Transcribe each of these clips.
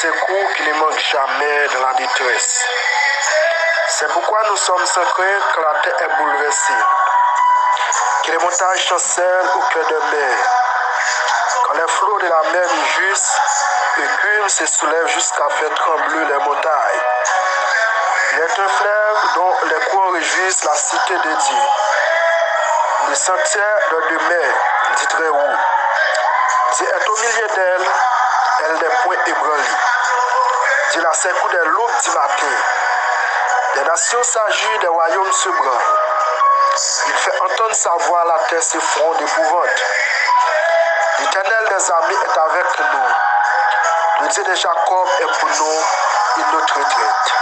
secours qui ne manque jamais dans la détresse. C'est pourquoi nous sommes sans crainte quand la terre est bouleversée, que les montagnes chancellent au cœur de mer, quand les flots de la mer injuste, l'écume se soulève jusqu'à faire trembler les montagnes. Il est un fleuve dont les cours réjouissent la cité de Dieu. Le sentier de demeure, dit très haut. Dieu est au milieu d'elle, elle n'est point ébranlée. Dieu la secoue des l'aube du matin. Des nations s'agitent, des royaumes se branlent. Il fait entendre sa voix, la terre s'effondre d'épouvante. L'Éternel des armées est avec nous. Le Dieu de Jacob est pour nous une notre retraite.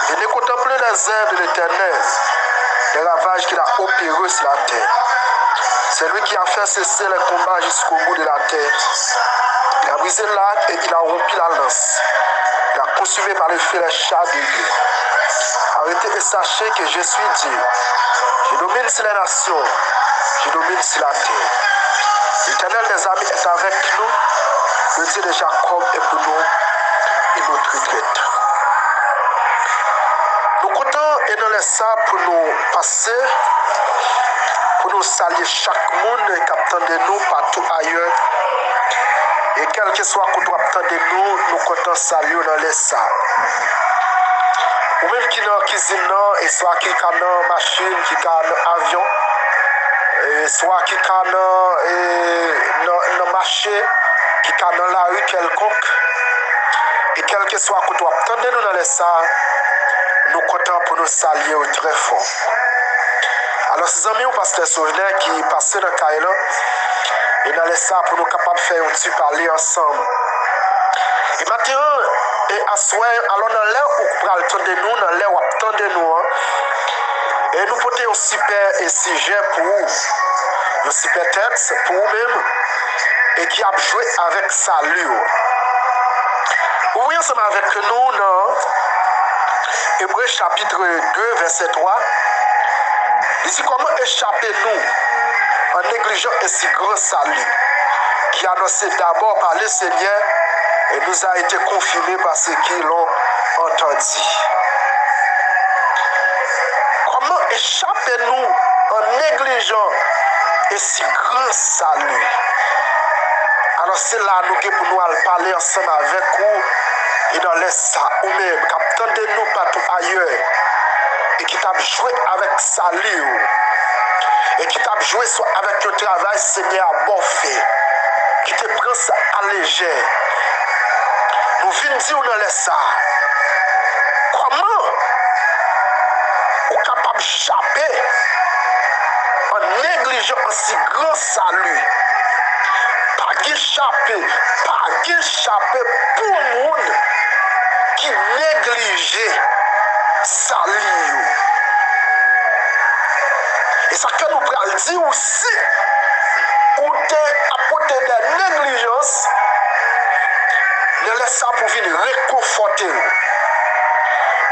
Venez contempler les œuvres de l'Éternel, les ravages qu'il a opérés sur la terre. C'est lui qui a fait cesser les combats jusqu'au bout de la terre. Il a brisé l'arc et il a rompu la lance. Il a consumé par le feu les chars de guerre. Arrêtez et sachez que je suis Dieu. Je domine sur les nations. Je domine sur la terre. L'Éternel des armées est avec nous. Le Dieu de Jacob est pour nous une autre retraite. Nous comptons et dans les sables pour nous passer, pour nous saluer chaque monde qui attend de nous partout ailleurs. Et quel que soit qu'on attend de nous, nous comptons saluer dans les sables. Ou même qui dans la cuisine, et soit qui dans la machine, qui dans l'avion, soit qui dans le marché, qui dans la rue quelconque. Et quel que soit qu'on attend de nous dans les salles, nous comptons pour nous saluer très fort. Alors, ces amis, pasteur Sojourner qui passaient dans le Kaila et dans les salles pour nous capables de faire un petit parler ensemble. Et maintenant, et à soir, alors dans l'air où vous prenez le temps de nous, dans l'air où vous attendez nous, et nous portons un super sujet pour vous, un super texte pour vous-même, et qui a joué avec salut. Vous voyez ensemble avec nous dans Hébreux chapitre 2, verset 3. Ici, comment échapper nous en négligeant un si grand salut qui est annoncé d'abord par le Seigneur et nous a été confirmé par ceux qui l'ont entendu. Comment échapper nous en négligeant un si grand salut? Alors c'est là nous que pour nous parler ensemble avec vous et dans les ça ou même captant de nous partout ailleurs et qui t'a joué avec salut et qui t'a joué soit avec le travail Seigneur bon fait qui te prend ça à légère. Nous venons dire dans les ça comment on est capable d'échapper en négligeant un si grand salut. Pas échapper pour le monde qui néglige salut. Et ça que nous pouvons dire aussi, ou apporter de la négligence, ne laisse ça pour venir réconforter,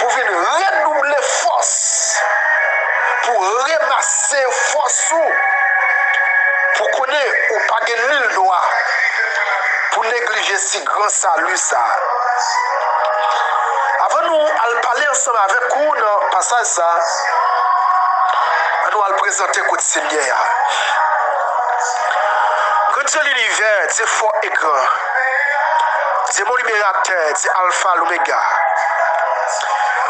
pour venir redoubler force, pour ramasser force, pour connaître ou pas gagner le droit, pour négliger si grand salut ça. Avant nous allons parler ensemble avec vous dans le passage ça, nous allons présenter le Seigneur. Quand Dieu l'univers, Dieu fort et grand, Dieu mon libérateur, Dieu alpha, l'oméga,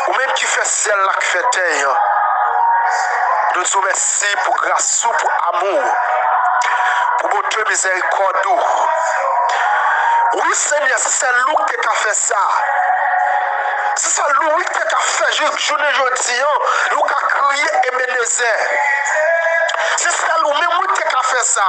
ou même qui fait ciel là qui fait terre, nous disons merci pour grâce, pour amour, pour votre miséricorde. Oui Seigneur, c'est lui qui a fait ça. C'est ça lui qui a fait journée aujourd'hui, nous qui a crié Ebenezer. C'est ça lui-même qui a fait ça.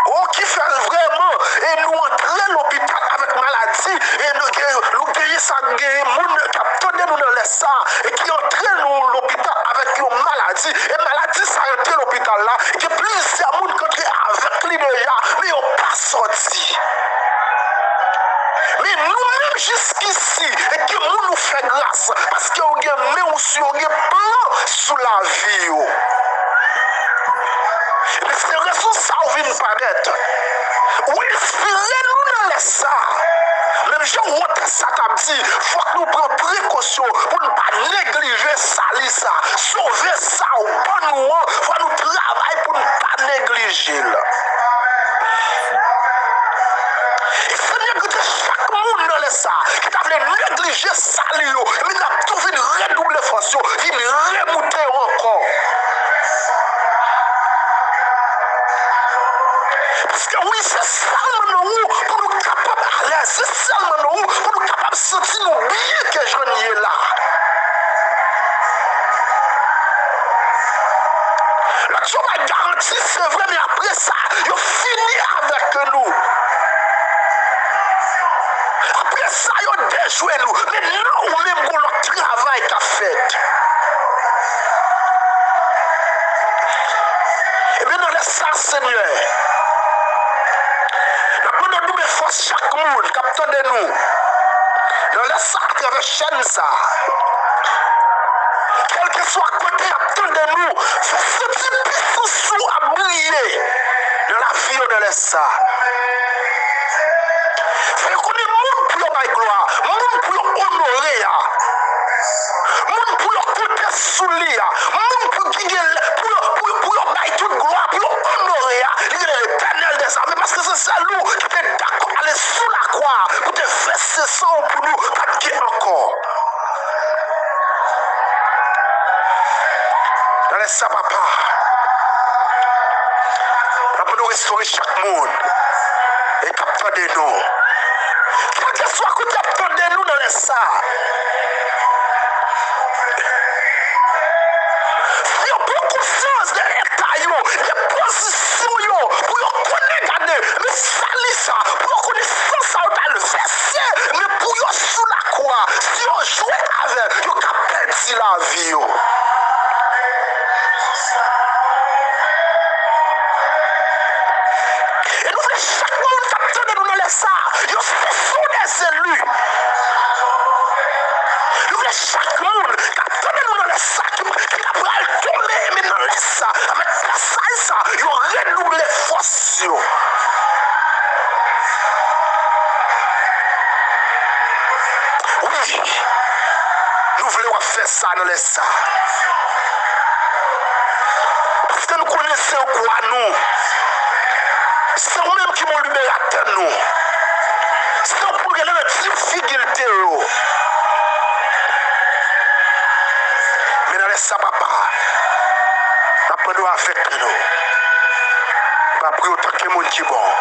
Oh, qui fait vraiment, et nous entrer à l'hôpital avec maladie, et nous guérir ça, nous qui attendent nous dans les sangs, et qui entraînent nous l'hôpital avec une maladie, et maladie ça a été l'hôpital là, et que plusieurs monde qui entrent avec lui déjà, mais ils n'ont pas sorti. Mais nous-mêmes jusqu'ici, et que nous fait grâce, parce que nous avons plan sur la vie. Mais c'est raison ça vient paraître. Ou inspirez-nous dans les ça. Même si on voit ça, il faut que nous prenions précaution pour ne pas négliger ça. Sauver ça au bon moment. Il faut nous travailler pour ne pas négliger. Il faut que chaque monde dans ça, qui t'a négligé ça, mais il a tout vu redoubler force, il remonter encore. Parce que oui, c'est seulement nous pour nous capables à l'aise, c'est seulement nous pour nous capables de sentir nous bien que je n'y ai là. La chose m'a garanti, c'est vrai, mais après ça, il finit avec nous. Après ça, il a déjoué nous. Mais non, ou même pour le travail qu'a fait. Et bien, dans le sang, Seigneur, nous avons de force chaque monde, capteur de nous. Dans le sang, à travers chaîne ça. Quel que soit côté capteur de nous, fais ce petit puissance à briller dans la vie de le sang. Fais qu'on est monde pour la gloire, monde pour honorer, monde pour côté sous lui, monde pour guider, pour bailler toute gloire, pour honorer l'éternel des armées, parce que c'est ça nous qui est d'accord à aller sous la croix pour te verser sang pour nous, pas de encore. Dans les ça, papa, pour nous restaurer chaque monde et capteur de nous. Quel que soit le côté de nous dans les ça. Il y a beaucoup de choses, des états, des positions, pour connaître, mais ça, pour connaître ça, on va le verser, mais pour y sous la croix, si on joue avec, on va perdre la vie. Et nous voulons chaque monde capteur de nous dans les ça. Ce sont des élus. Nous voulons chaque monde capteur de nous dans les ça. Qui a pris le tomber, mais dans les ça. Avec ça, ils ont redoublé les forces. Oui, nous voulons faire ça dans les ça. Parce que nous connaissons quoi nous. C'est eux-mêmes qui m'ont libérateur nous. C'est eux pour gagner notre difficulté. Mais dans les ça, papa, après nous avec nous. Pas pris autant que mon qui bon.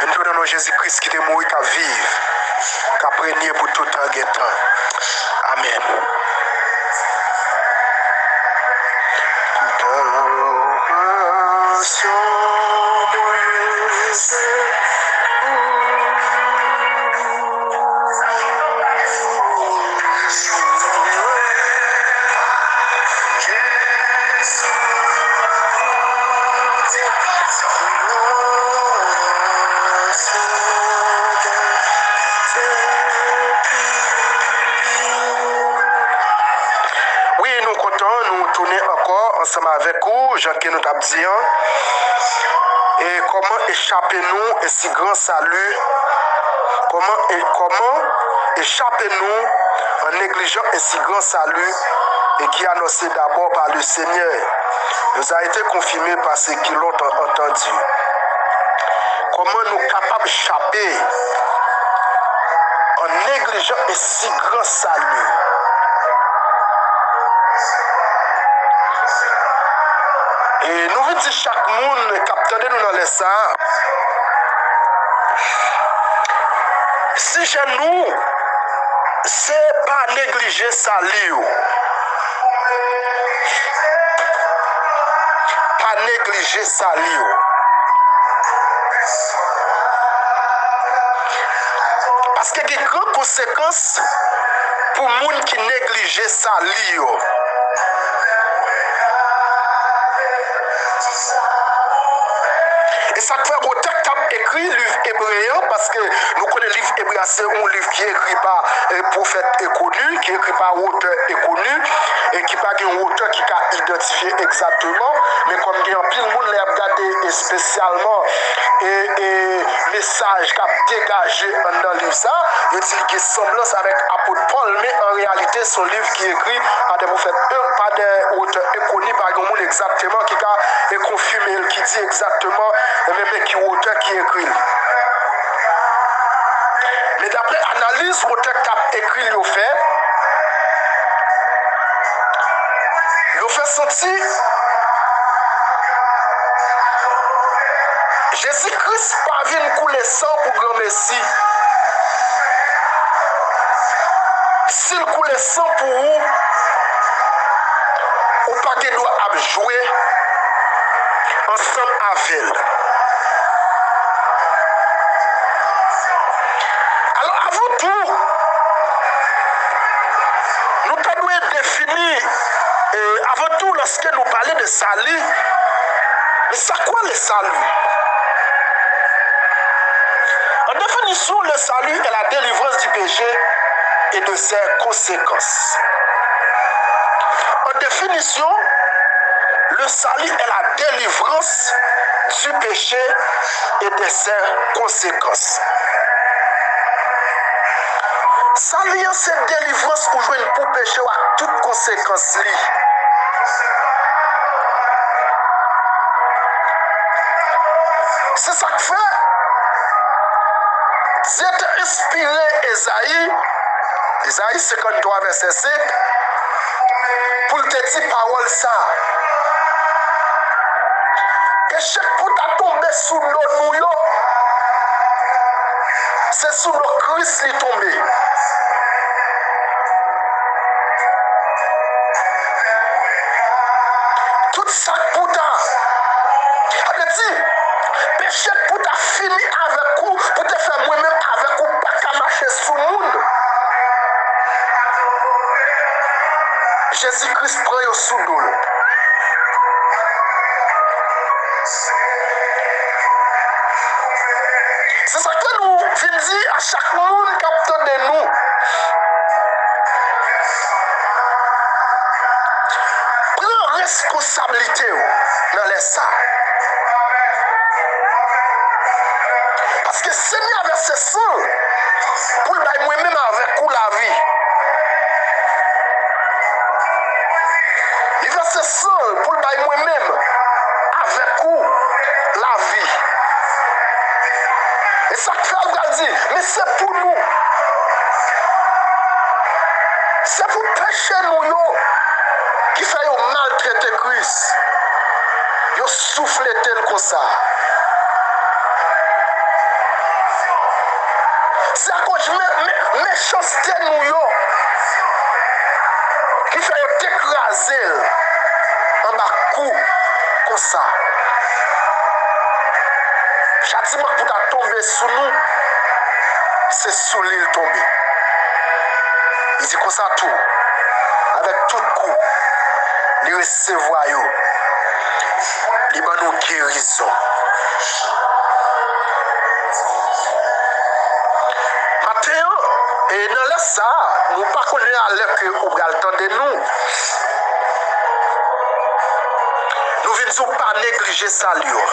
Et nous donnons Jésus-Christ qui est mort et qui vivre, qui a prégné pour tout temps et temps. Amen. Ensemble avec vous, Jean qui nous a dit, et comment échapper-nous à si grand salut, comment échapper-nous en négligeant un si grand salut et qui est annoncé d'abord par le Seigneur, nous a été confirmé par ceux qui l'ont entendu. Comment nous capables d'échapper en négligeant un si grand salut. Et nous voulons dire chaque monde capteur nous dans les ça. Si j'ai nous, c'est pas négliger ça lieu. Pas négliger ça lieu. Parce qu'il y a des grandes conséquences pour les gens qui négligent ça lieu. Et ça fait que le texte écrit livre hébraïen parce que nous connaissons livre hébreu, c'est un livre qui est écrit par un prophète inconnu, qui est écrit par un auteur inconnu, et qui n'a pas un auteur qui a identifié exactement, mais comme il y a un pile de monde, il a regardé spécialement et message qui a dégagé dans le livre ça, il dit qu'il y a semblance avec l'apôtre Paul, mais en réalité, son livre qui est écrit par des prophètes, par des auteurs inconnus, par un monde exactement qui a confirmé, qui dit exactement, même qui est auteur qui écrit. Mais d'après l'analyse, l'auteur qui a écrit le fait, sentir Jésus-Christ pas venu couler sang pour grand Messie. S'il coule sang pour vous, ou pas qu'il doit jouer ensemble avec elle. Alors avant tout, nous devons définir, avant tout lorsque nous parlons de salut, mais c'est quoi le salut? En définition, le salut est la délivrance du péché et de ses conséquences. En définition, le salut est la délivrance du péché et de ses conséquences. Salut, c'est délivrance pour jouer pour péché à toutes conséquences. C'est ça que fait. Dieu a inspiré Esaïe 53, verset 5, pour te dire parole ça. Péché pour ta tomber sous l'eau, c'est sous le Christ qui est tombé. Tout ça pour ta. Elle dit, péché pour ta fini avec vous, pour te faire moi-même avec vous, pas qu'à marcher sous le monde. Jésus-Christ prend au sous l'eau. C'est ça que nous venons dire à chaque monde qui attend de nous. Prends responsabilité dans les ça. Parce que Seigneur avec ses sang, pour le moi-même avec vous la vie. Il va se sang pour le moi-même avec vous la vie. Et ça que fait, va dire, mais c'est pour nous. C'est pour pécher nous qui fait maltraiter Christ. Ils soufflent tel comme ça. C'est à cause de méchanceté nous qui fait t'écraser en bas coup comme ça. Châtiment pour ta tomber sous nous, c'est sous l'île tombée. Il dit comme ça tout, avec tout coup, les recevoir, les nous guérison. Maintenant, et dans la ça, nous ne connaissons pas l'heure que vous attendez nous. Nous ne venons pas négliger ça. Nous disons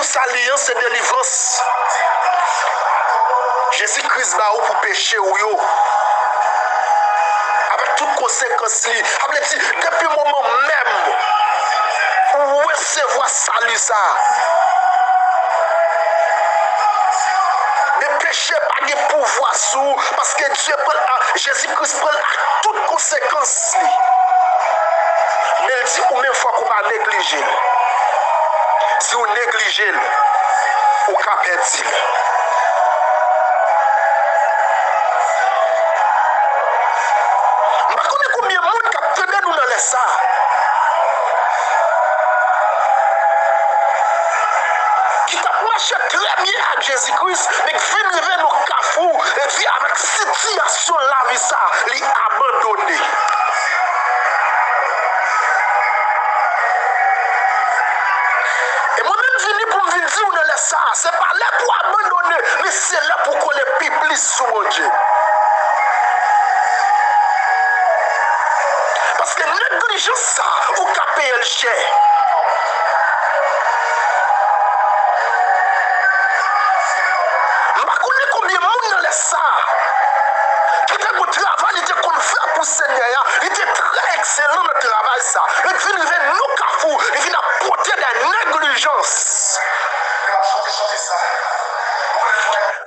salut, c'est délivrance. Jésus-Christ va pour pécher ou yo. Avec toutes conséquences. Depuis le moment même où recevoir salut ça. Mais péché pas de pouvoir sous parce que Dieu prend Jésus-Christ prend toutes conséquences. Mais il dit ou même fois qu'on va négliger. Si vous négligez, vous capez. Je ne connais combien de monde qui a tenu nous dans les ça. Qui t'a marché très bien avec Jésus-Christ, mais qui vient arriver dans le cafou et puis avec situation la vie ça, les abandonner. ça. Ce n'est pas là pour abandonner, mais c'est là pour qu'on les publie sous mon Dieu. Parce que négligence ça, ou qu'à payer le cher. Je ne sais pas combien de monde dans ça. Qui était au travail, il était comme faire pour le Seigneur. Il était très excellent dans le travail ça. Et puis il vient nous cafou, il vient apporter des négligences.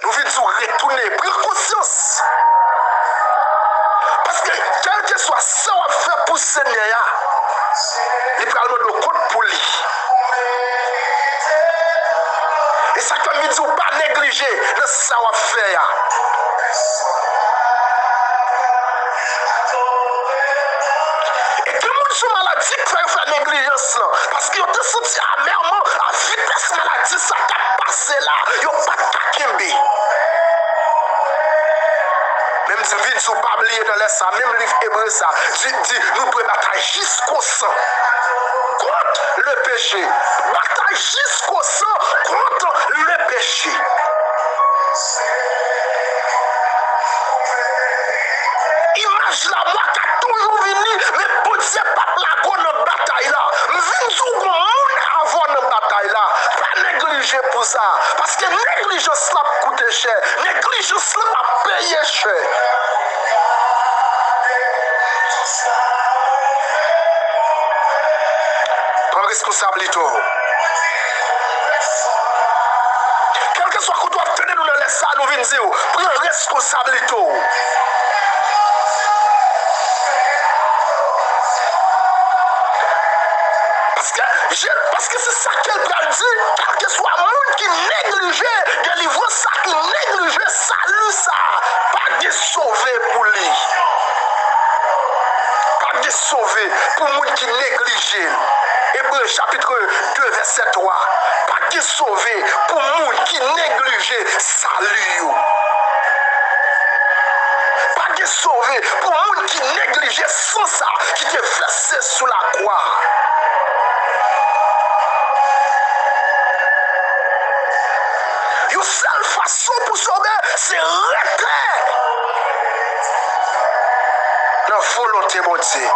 Nous venons retourner, prendre conscience. Parce que quel que soit ça qu'on fait pour le Seigneur, il prend le compte pour lui. Et ça comme il dit, pas négliger le ça qu'on fait. Et tout le monde sont maladie qui fait la négligence là. Parce qu'ils ont été sentis amèrement à vitesse maladie, ça t'a passé là, ils n'ont pas de kakembe. Même si vous ne sont pas oubliés dans les ça, même le livre hébreu ça, dit nous devons batailler jusqu'au sang contre le péché. Bataille jusqu'au sang contre le péché. Imagine la moi qui a toujours venu, mais bon Dieu, pas la bonne bataille là. Vine tout le monde avant une bataille là. Pas négliger pour ça. Parce que négligence là coûte cher. Négligence là a payé cher. Prends responsabilité. Quel que soit qu'on doit tenir nous dans les salles, nous venons dire, prends responsabilité. Parce que c'est ça qu'elle va dire, quel que soit le monde qui négligeait délivrer ça, qui négligeait salut ça, pas de sauver pour lui. Pas de sauver pour le monde qui négligeait. Hébreux chapitre 2, verset 3. Pas de sauver pour le monde qui négligeait salut. Pas de sauver pour le monde qui négligeait sans ça, qui te versé sous la croix. Une seule façon pour sauver, c'est rentrer dans la volonté de Dieu.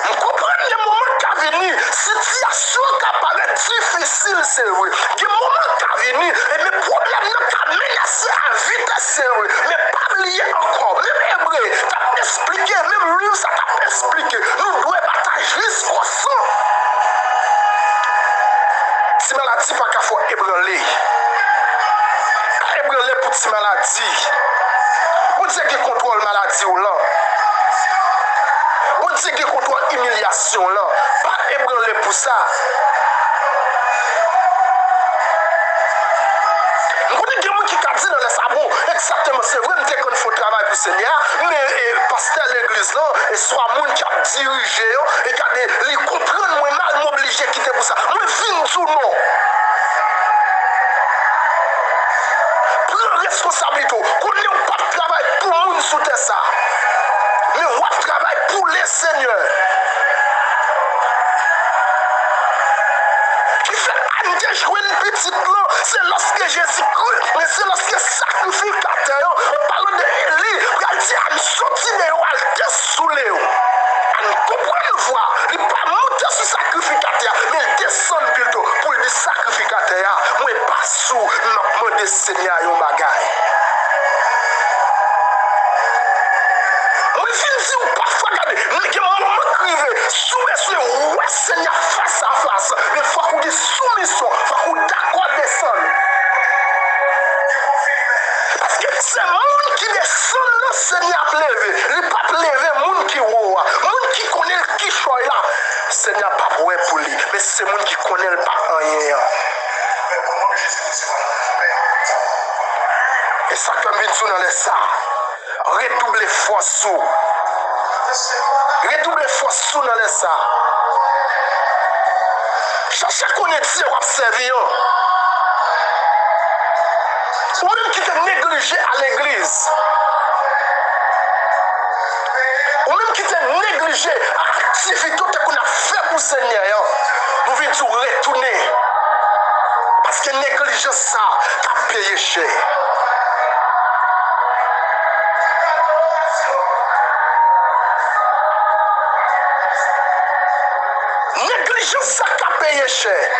Vous comprenez les moments qui sont venus, situation qui apparaît difficile, c'est vrai. Les moments qui sont venus, et mes problèmes qui menacent à vitesse, c'est vrai. Mais pas lié encore. Même hébreu, tu as expliqué, même lui, ça t'a expliqué. Nous devons batailler jusqu'au sang. Si maladie pas qu'à faut ébranler. Ébranler pour si maladie. On dit que contrôle maladie ou là. On dit que contrôle humiliation là. Pas ébranler pour ça. Nous connaissons des gens qui ont dit dans les sabots. Exactement, c'est vrai qu'on faut travailler pour le Seigneur. Mais pasteur de l'église là, et soit monde qui a dirigé et qui a les comprendre, moi mal m'obliger à quitter pour ça. Moi, vine tout le monde. Prends responsabilité. Qu'on n'ait pas de travail pour le monde sous ça. Mais on va travailler pour les seigneurs. Qui fait Anne jouer une petite là, c'est lorsque Jésus-Christ, mais c'est lorsque sacrificateur, on parle de Élie, il dit à me sortir de l'eau, à le dessouler. On comprend le voir, il ne pas monter sur sacrificateur, mais il descend plutôt pour le sacrificateur. Moi, pas sous, je demande Seigneur un bagaille. Parfois, regardez, mais il y a un moment crivé, soumis, ouais, Seigneur, face à face. Mais il faut qu'on ait soumission, il faut qu'on d'accord descendre. Parce que c'est le monde qui descend, le Seigneur a levé. Il n'est pas levé, le monde qui voit. Le monde qui connaît le qui choisit là. Le Seigneur n'a pas pour lui. Mais c'est le monde qui connaît le pas rien. Et ça, comme il dit dans les ça, redoubler force sous. Redoubler force sous dans les ça. Cherchez qu'on est Dieu ou observer. Ou même qui te négligé à l'église. Ou même qui te négligé négligé l'activité qu'on a fait pour le Seigneur, nous venons retourner. Parce que négligence ça, a payé cher. Négligence ça a payé cher.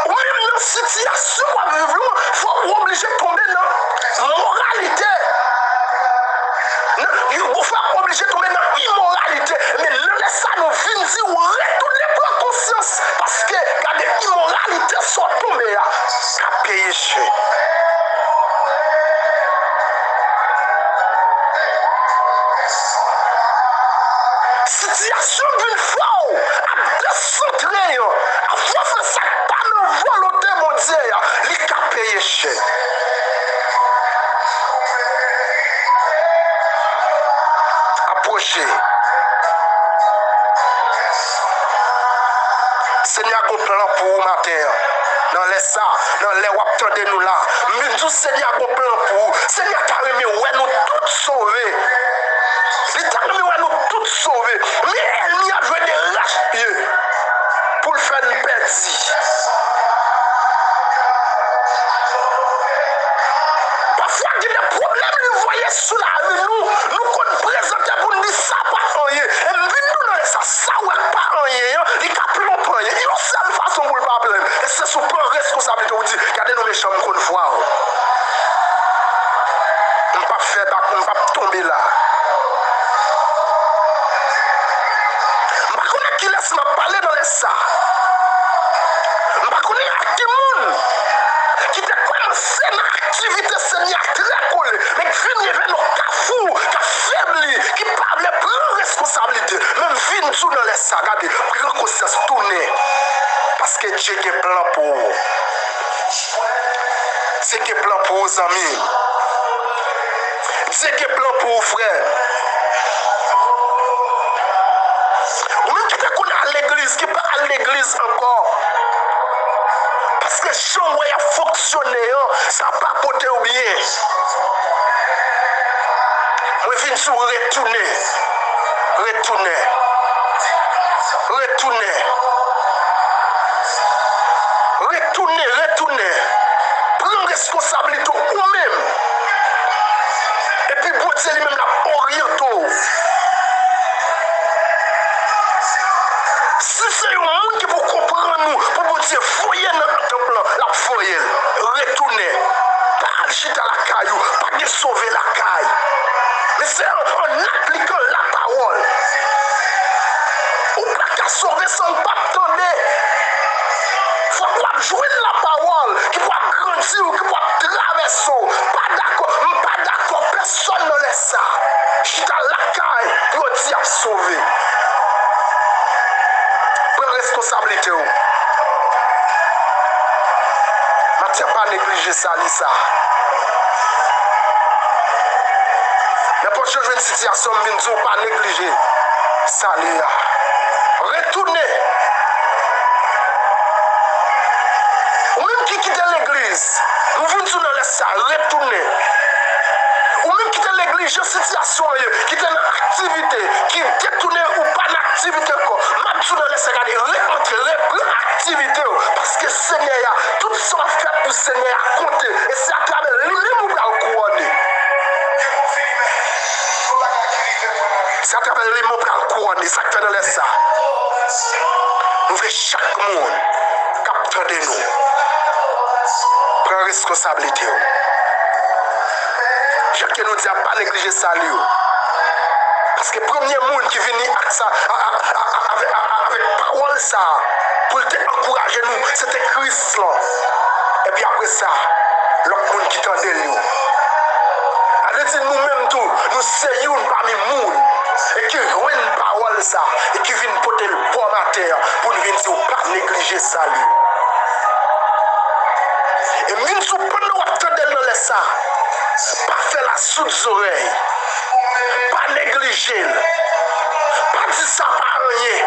Ou même dans cette situation, il faut obliger de tomber dans la moralité. Il faut obliger de tomber dans l'immoralité. Mais laisse ça nous venir dire, retournez pour conscience. Parce que, regardez, l'immoralité sont tombées, à payer cher. Situation d'une fois, à décentrer, à faire ça, pas de volonté, mon Dieu, il a payé cher. Approchez. Seigneur, a un plan pour vous matin. Dans les ça, dans les wap de nous là. Mais nous, Seigneur, a un plan pour vous. Seigneur, t'as remis, ouais, nous tous sauvés. Il t'a remis, ouais, nous tous sauvés. Mais elle n'y a joué des raches-pieds pour le faire une perdie. Parfois, il y a des problèmes, nous voyons sous la rue, nous qu'on présente pour nous dire ça pas rien. Et nous, dans ça ouais pas rien, il n'y a plus longtemps. Il y a une seule façon pour le pas plein. Et c'est sous plan responsabilité, vous dites, regardez nos méchants qu'on voit. On ne peut pas faire, on ne peut pas tomber là. Je ne connais qui laisse me parler dans les ça. Je ne connais à qui monde qui te commencé dans l'activité Seigneur très collé, mais qui vient vers nos cafous, qui affaibli, qui parle prend responsabilité. Même vient tout dans les ça, regardez, prend conscience tourner. Parce que Dieu a un plan pour vous. C'est un plan pour vos amis. Dieu a un plan pour vos frères. Ou même qui te connaît à l'église, qui n'est pas à l'église encore. Parce que si on voit fonctionner, ça n'a pas porté au bien. Moi, je viens de retourner. Retourner. Prends responsabilité ou même. Et puis, pour dire lui-même la oriento. Si c'est un monde qui peut comprendre nous, pour dire, foyer dans notre plan, la foyer, retourner. Pas acheter la caillou, pas de sauver la caille. Mais c'est en appliquant la parole. Ou pas qu'à sauver son pas attendre. Il faut pas jouer la parole qui peut grandir ou qui peut traverser. Pas d'accord, personne ne laisse ça. Je suis dans la caille pour dire sauver. Prends responsabilité. Je ne pas négliger ça, Lisa. N'importe quelle jeune situation, je ne pas négliger ça, Léa. Retournez. Ou même qui quitte l'église, nous venons dans les salles, retournez. Ou même quitter l'église, je situation, qui est dans l'activité, qui détourne ou pas d'activité, même si dans les salles, rentrez, reprendre l'activité. Parce que Seigneur, tout ça fait pour le Seigneur à compter. Et c'est à travers lui-même où il va couronner. C'est à travers lui-même où il va couronner. C'est à travers les salles. Nous voulons chaque monde capter de nous. Prends responsabilité. Je ne nous dis pas négliger ça. Parce que le premier monde qui vient avec ça, avec parole ça, pour t'encourager nous, c'était Christ là. Et puis après ça, l'autre monde qui tendait nous. Alors nous-mêmes tous, nous sommes parmi les monde. Et qui ont une parole ça, et qui viennent porter le poids à terre pour nous venir dire pas négliger ça. Et même si vous prenez dans les ça, pas faire la sous oreille, pas négliger, pas dire ça par rien,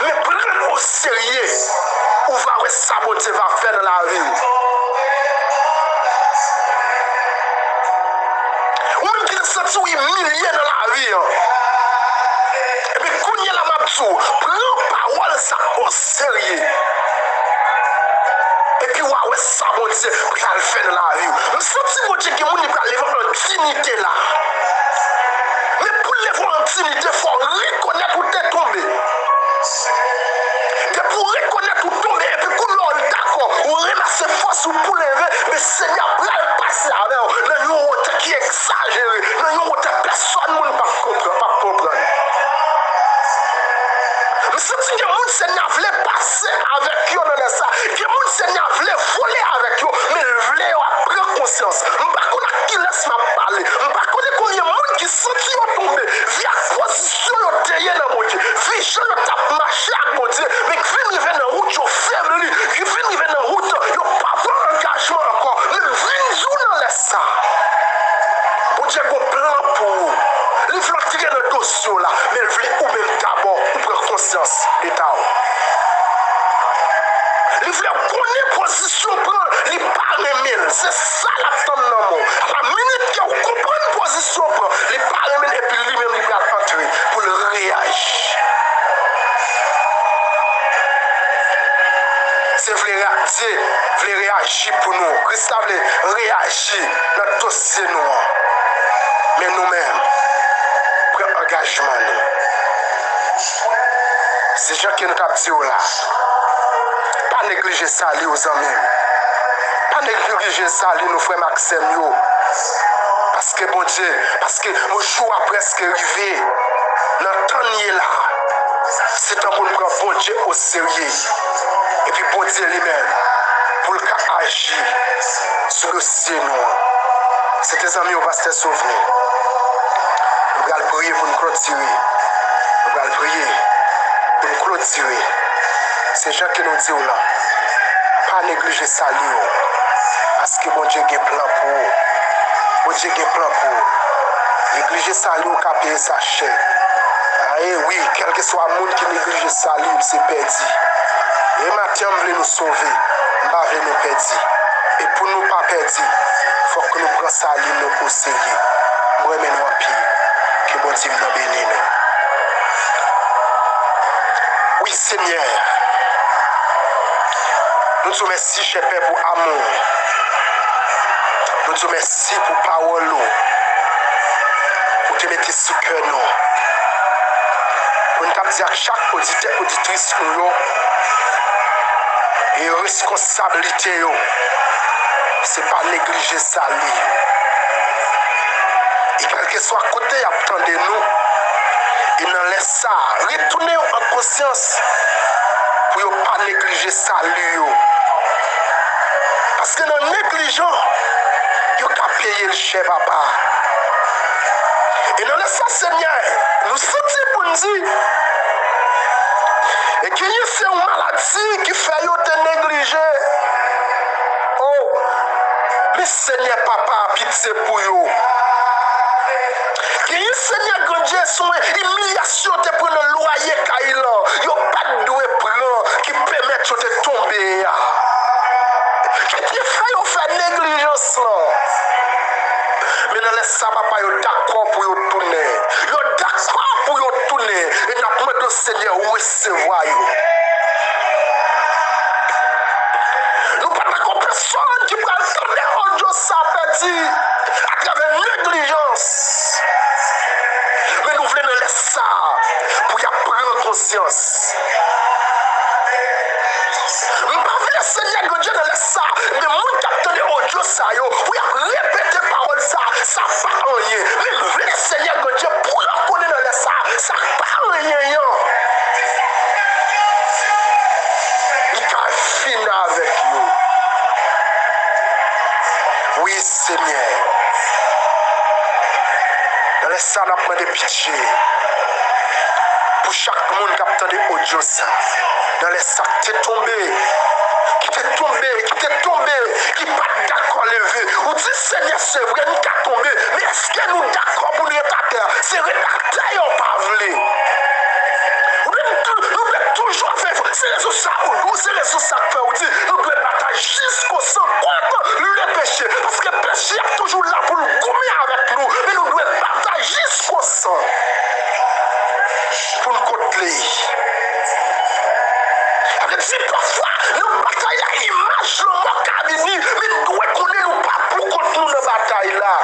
mais prendre au sérieux, ou va ça va faire dans la vie. Ou même qui milliers dans la vie. Et puis, quand il y a la mabzou, prends parole ça au sérieux. Et puis, ouais, ça, mon Dieu, pour le faire dans la vie. Je sens mon Dieu que mon Dieu va lever en dignité là. Mais pour lever en dignité, il faut reconnaître où tu es tombé. Et pour reconnaître où tu es tombé, et puis, quand l'on est d'accord, on ramasse force pour lever, mais Seigneur, pour le passer avec nous, nous, qui est exagéré, nous, personne ne va comprendre. Je sens que le Seigneur voulait passer avec eux dans ça. Que le Seigneur voulait voler avec eux, mais il voulait prendre conscience. Je ne sais pas qui laisse me parler. Je ne sais pas combien de monde qui sont tombés via position de dans mon Dieu. Via je tape marché avec mon Dieu. Mais qui viennent arriver dans la route, ils faible. Qui viennent arriver dans la route, ils n'ont pas d'engagement encore. Mais viennent dans les ça. Pour Dieu, un plan pour vous. Il voulait tirer le dossier là, mais il voulait ou même d'abord prendre conscience d'état. Il voulait connaître position, il pas remis. C'est ça la tonne dans mon. À la minute qu'il comprend une position, il pas remis et puis lui-même il va entrer pour le réagir. C'est voulait réagir pour nous. Christ voulait réagir dans le dossier noir. Mais nous-mêmes, engagement. C'est gens qui nous ont dit là. Pas négliger ça aux amis. Pas négliger ça nos frères Maxime. Parce que bon Dieu, parce que mon jour a presque arrivé. Dans le temps là, c'est un bon prendre bon Dieu au sérieux. Et puis bon Dieu lui-même, pour le cas agir sur le ciel noir. C'est tes amis au pasteur Sauvé. Nous allons prier pour nous clôturer. Nous allons prier pour nous clôturer. C'est gens qui nous disent là. Pas négliger ça, parce que mon Dieu a un plan pour vous. Mon Dieu a un plan pour vous. Négliger ça, qui a payé sa chair. Ah oui, quel que soit le monde qui néglige ça, c'est perdu. Et maintenant, on veut nous sauver. On va nous perdre. Et pour nous pas perdre, il faut que nous prenions ça au sérieux. Moi, je nous pire. Que bon Dieu nous bénisse. Oui, Seigneur. Nous te remercions, cher Père, pour l'amour. Nous te remercions pour la parole. Pour te mettre sous le cœur. Pour nous dire à chaque auditeur, auditrice, et responsabilité, ce n'est pas négliger ça. Et quel que soit côté, attendez nous. Il n'en laisse ça. Retournez en conscience pour ne pas négliger ça. Parce que dans négligent, il a payé le chef papa. Et dans ça, Seigneur, nous sentons pour nous dire. Et qu'il y a une maladie qui fait te négliger. Oh, mais Seigneur papa, pitié pour vous. Qu'il y a Seigneur que Dieu son humiliation te prendre le loyer Kaïlan. Il n'y a pas de doué prendre qui permet de tomber. Qu'il y a fait négligence là. Mais dans les sabbats, il y a d'accord pour y tourner. Il y a d'accord pour y tourner. Et nous avons demandé au Seigneur où recevoir. Nous ne pas d'accord personne qui peut attendre un jour ça perdu à travers négligence. Mais nous voulons laisser ça pour y prendre conscience. Nous ne pouvons pas Seigneur que Dieu ne laisse ça. Mais moi qui attendais au Dieu ça, pour y répéter parole ça, ça ne pas rien. Mais nous voulons Seigneur que Dieu pour reconnaître dans ça, ça ne pas rien. Il a fini avec nous. Oui Seigneur. Dans les salles, on prend des pitiés. Pour chaque monde qui a attendu audio ça. Dans les sacs, qui est tombé. Qui t'est tombé, qui n'est pas d'accord levé. Ou dit Seigneur, c'est vrai, nous sommes tombés. Mais est-ce que nous sommes d'accord pour nous rétablir? C'est rétablir, on pas voulu. Nous devons toujours faire. C'est les autres ça, nous, c'est les autres ça que fait. Nous devons batailler. bataille jusqu'au sang contre le péché. Parce que le péché est toujours là pour nous gommer avec nous. Mais nous devons batailler jusqu'au sang pour nous contrôler. Si parfois nous bataillons à l'image, le mot cabini, mais nous devons connaître nous pas pour contre nous dans bataille là.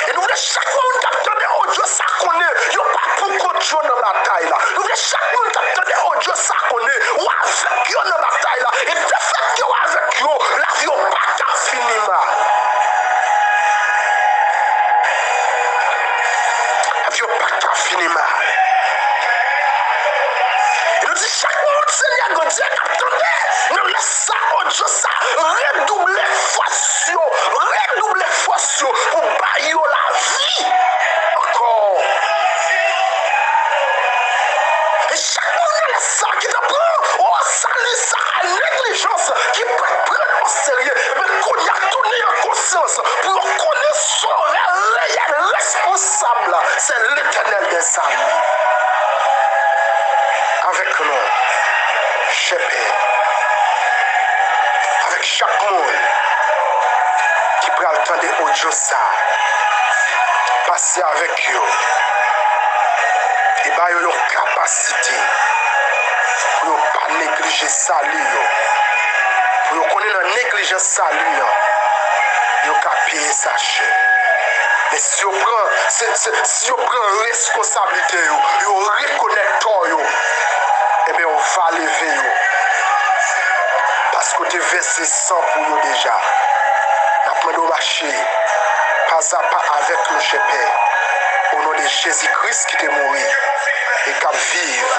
Et nous voulons chaque monde qui a audio ça connaît, il n'y a pas pour contre nous dans bataille là. Nous voulons chaque monde qui a audio ça connaît, ou avec eux dans bataille là. Et de fait que avec eux, la vie n'a pas qu'à finir mal. La vie n'a pas qu'à finir mal. Chaque monde, Seigneur, Dieu, attendez, nous laissons audio ça, redoubler force, pour bailler la vie encore. Et chaque monde laisse ça, qui te prend au salut, ça, à négligence, qui peut prendre au sérieux, mais qu'on y a donné en conscience, pour connaître son réel responsable, c'est l'Éternel des armées. Avec nous, Shepherd, avec chaque monde qui prend le temps de audio ça, passer avec eux, et bien ils ont une capacité pour ne pas négliger ça, pour connaître la négligence ça, ils ont qu'à payer sa chair. Mais si on prend responsabilité, on reconnaît tout, eh bien on va lever. Parce que tu versé 100 pour nous déjà. Après nous marcher, pas à pas avec le Shepherd. Au nom de Jésus-Christ qui est mort et qui vive,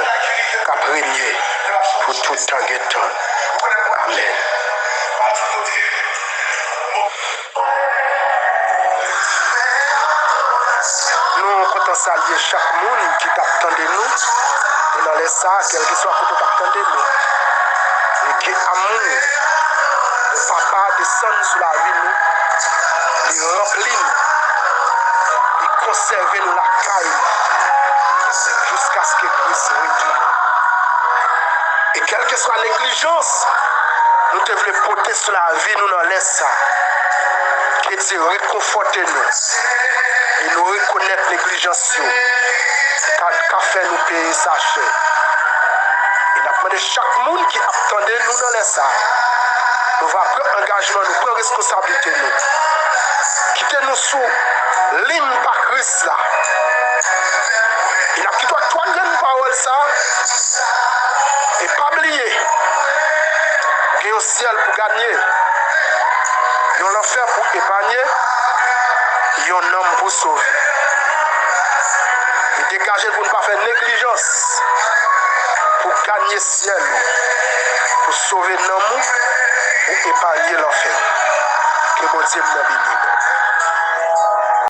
qui régné pour tout temps et temps. Amen. Nous comptons saluer chaque monde qui t'attend de nous. Et dans les sacs, quel que soit côté t'attend de nous. Et qui amour, le papa descend sur la vie nous, il remplit nous, il conserve nous la caille jusqu'à ce qu'il puisse retourner. Et quelle que soit la négligence, nous devons porter sur la vie nous dans les sacs. Qui dit réconforter nous et nous reconnaître négligence qu'a fait nous payer sa chair. Et d'après chaque monde qui attendait nous dans les sacs, nous va prendre engagement, nous prendre responsabilité nous. Quitter nous sous ligne par Christ là. Il a quitté toi une parole ça. Et pas oublier. Il y a un ciel pour gagner. Il y a l'enfer pour épargner. Il y a un homme pour sauver. Et dégager pour ne pas faire négligence. Pour gagner le ciel. Pour sauver l'homme. Pour épargner l'enfer. Que mon Dieu me bénisse.